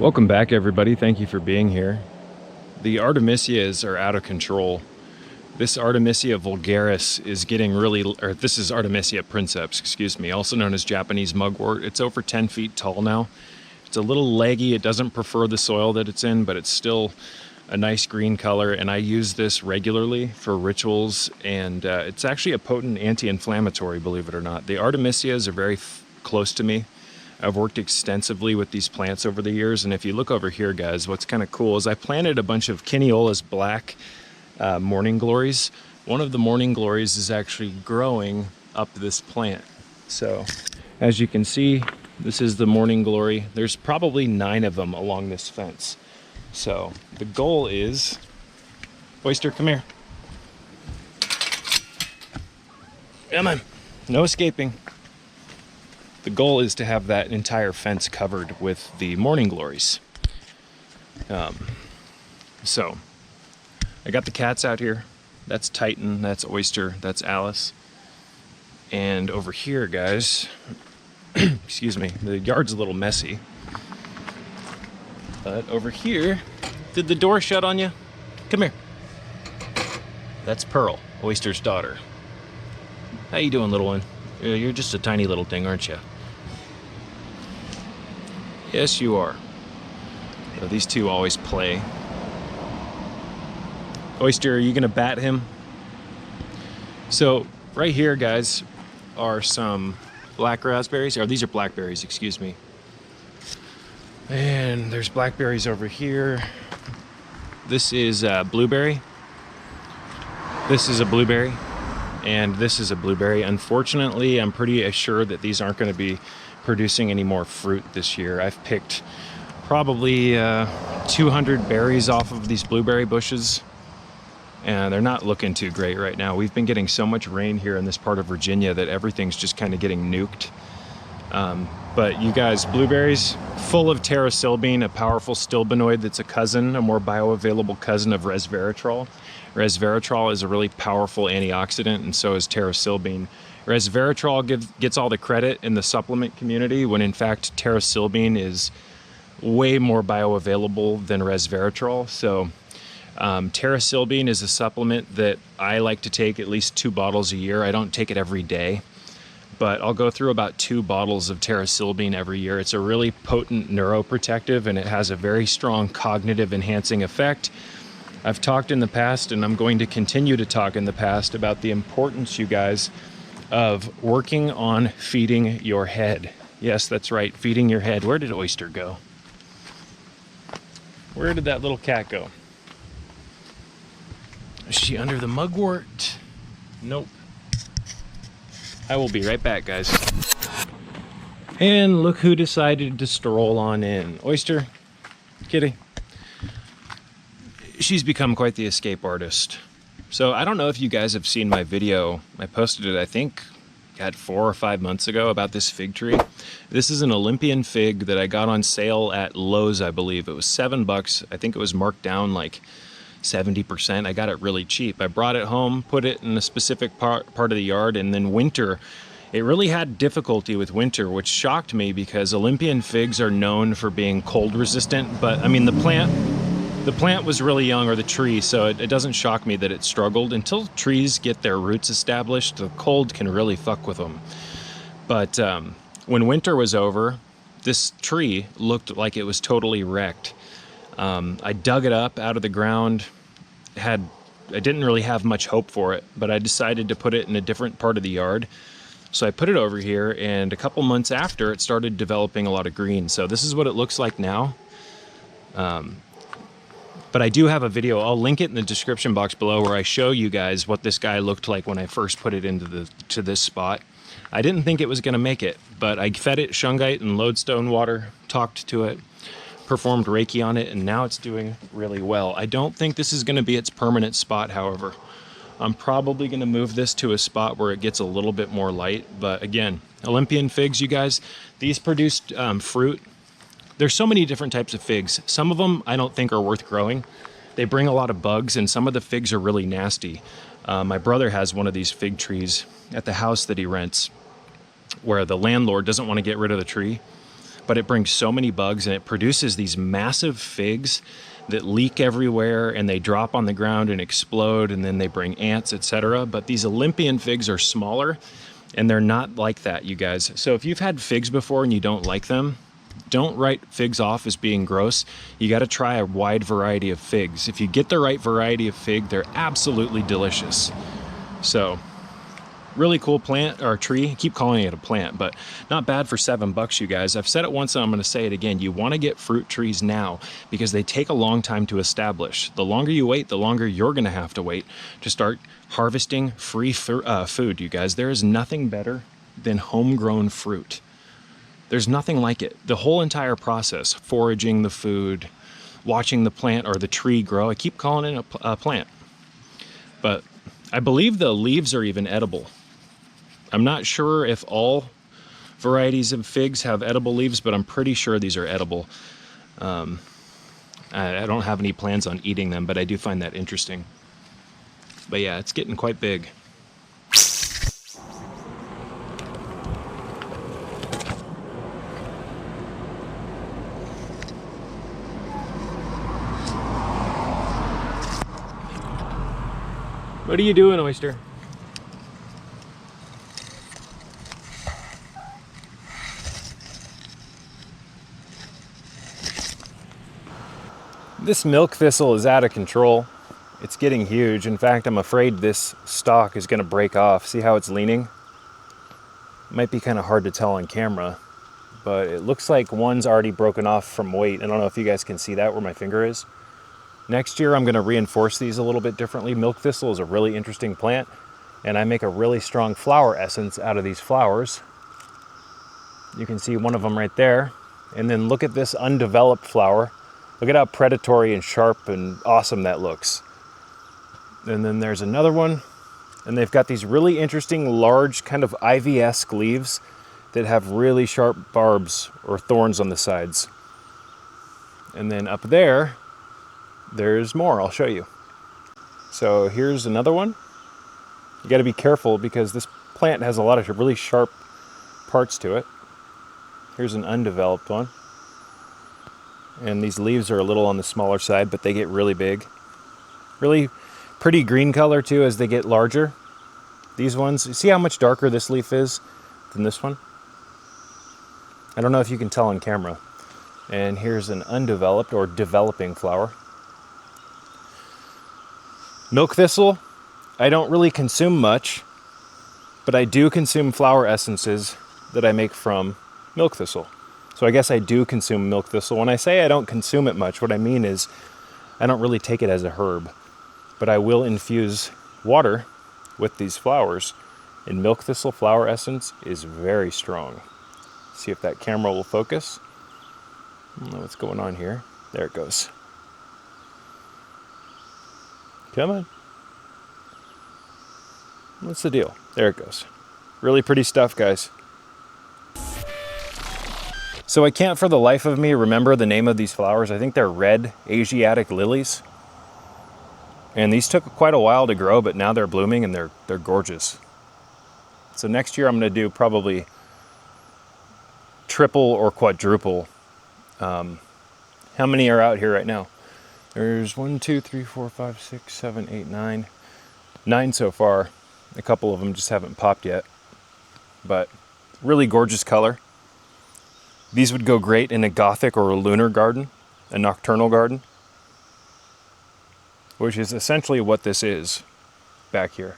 Welcome back, everybody. Thank you for being here. The Artemisias are out of control. This Artemisia vulgaris is getting this is Artemisia princeps, excuse me, also known as Japanese mugwort. It's over 10 feet tall now. It's a little leggy. It doesn't prefer the soil that it's in, but it's still a nice green color, and I use this regularly for rituals, and it's actually a potent anti-inflammatory, believe it or not. The Artemisias are very close to me. I've worked extensively with these plants over the years, and if you look over here, guys, what's kind of cool is I planted a bunch of Kineola's black morning glories. One of the morning glories is actually growing up this plant. So as you can see, this is the morning glory. There's probably 9 of them along this fence. So the goal is, Oyster, come here. Come on, no escaping. The goal is to have that entire fence covered with the morning glories. So I got the cats out here. That's Titan, that's Oyster, that's Alice. And over here, guys, excuse me, the yard's a little messy. But over here, did the door shut on you? Come here. That's Pearl, Oyster's daughter. How you doing, little one? You're just a tiny little thing, aren't you? Yes, you are. So these two always play. Oyster, are you gonna bat him? So right here, guys, are some black raspberries, or these are blackberries, excuse me. And there's blackberries over here. This is a blueberry. This is a blueberry. And this is a blueberry. Unfortunately, I'm pretty sure that these aren't going to be producing any more fruit this year. I've picked probably 200 berries off of these blueberry bushes, and they're not looking too great right now. We've been getting so much rain here in this part of Virginia that everything's just kind of getting nuked. But you guys, blueberries full of pterosilbene, a powerful stilbenoid that's a more bioavailable cousin of resveratrol. Resveratrol is a really powerful antioxidant, and so is pterosilbene. Resveratrol gets all the credit in the supplement community, when in fact pterosilbene is way more bioavailable than resveratrol. So pterosilbene is a supplement that I like to take at least 2 bottles a year. I don't take it every day, but I'll go through about 2 bottles of pterosilbene every year. It's a really potent neuroprotective, and it has a very strong cognitive enhancing effect. I've talked in the past, and I'm going to continue to talk in the past, about the importance, you guys, of working on feeding your head. Yes, that's right, feeding your head. Where did Oyster go? Where did that little cat go? Is she under the mugwort? Nope. I will be right back, guys. And look who decided to stroll on in. Oyster, kitty. She's become quite the escape artist. So I don't know if you guys have seen my video. I posted it, I think, 4 or 5 months ago, about this fig tree. This is an Olympian fig that I got on sale at Lowe's, I believe. It was $7. I think it was marked down like 70%. I got it really cheap. I brought it home, put it in a specific part of the yard, and then winter, it really had difficulty with winter, which shocked me because Olympian figs are known for being cold resistant. But I mean, the plant was really young, or the tree, so it doesn't shock me that it struggled. Until trees get their roots established, the cold can really fuck with them. But when winter was over, this tree looked like it was totally wrecked. I dug it up out of the ground. I didn't really have much hope for it, but I decided to put it in a different part of the yard. So I put it over here, and a couple months after, it started developing a lot of green. So this is what it looks like now. But I do have a video, I'll link it in the description box below, where I show you guys what this guy looked like when I first put it into this spot. I didn't think it was going to make it, but I fed it shungite and lodestone water, talked to it, performed Reiki on it, and now it's doing really well. I don't think this is going to be its permanent spot, however. I'm probably going to move this to a spot where it gets a little bit more light. But again, Olympian figs, you guys, these produced fruit. There's so many different types of figs. Some of them I don't think are worth growing. They bring a lot of bugs, and some of the figs are really nasty. My brother has one of these fig trees at the house that he rents, where the landlord doesn't want to get rid of the tree. but it brings so many bugs, and it produces these massive figs that leak everywhere, and they drop on the ground and explode, and then they bring ants, etc. But these Olympian figs are smaller, and they're not like that, you guys. So if you've had figs before and you don't like them, don't write figs off as being gross. You got to try a wide variety of figs. If you get the right variety of fig, they're absolutely delicious. So really cool plant, or tree. I keep calling it a plant, but not bad for $7, you guys. I've said it once and I'm going to say it again. You want to get fruit trees now because they take a long time to establish. The longer you wait, the longer you're going to have to wait to start harvesting free food, you guys. There is nothing better than homegrown fruit. There's nothing like it. The whole entire process, foraging the food, watching the plant or the tree grow. I keep calling it a plant, but I believe the leaves are even edible. I'm not sure if all varieties of figs have edible leaves, but I'm pretty sure these are edible. I don't have any plans on eating them, but I do find that interesting. But yeah, it's getting quite big. What are you doing, Oyster? This milk thistle is out of control. It's getting huge. In fact, I'm afraid this stalk is going to break off. See how it's leaning? It might be kind of hard to tell on camera, but it looks like one's already broken off from weight. I don't know if you guys can see that where my finger is. Next year, I'm going to reinforce these a little bit differently. Milk thistle is a really interesting plant, and I make a really strong flower essence out of these flowers. You can see one of them right there. And then look at this undeveloped flower. Look at how predatory and sharp and awesome that looks. And then there's another one, and they've got these really interesting large kind of ivy-esque leaves that have really sharp barbs or thorns on the sides. And then up there, there's more. I'll show you. So here's another one. You got to be careful because this plant has a lot of really sharp parts to it. Here's an undeveloped one. And these leaves are a little on the smaller side, but they get really big. Really pretty green color too as they get larger. These ones, see how much darker this leaf is than this one? I don't know if you can tell on camera. And here's an undeveloped or developing flower. Milk thistle, I don't really consume much, but I do consume flower essences that I make from milk thistle. So I guess I do consume milk thistle. When I say I don't consume it much, what I mean is I don't really take it as a herb, but I will infuse water with these flowers, and milk thistle flower essence is very strong. See if that camera will focus. I don't know what's going on here. There it goes. Come on. What's the deal? There it goes. Really pretty stuff, guys. So I can't for the life of me remember the name of these flowers. I think they're red Asiatic lilies. And these took quite a while to grow, but now they're blooming and they're gorgeous. So next year I'm going to do probably triple or quadruple. How many are out here right now? There's 1, 2, 3, 4, 5, 6, 7, 8, 9. 9 so far. A couple of them just haven't popped yet. But really gorgeous color. These would go great in a Gothic or a lunar garden, a nocturnal garden, which is essentially what this is back here.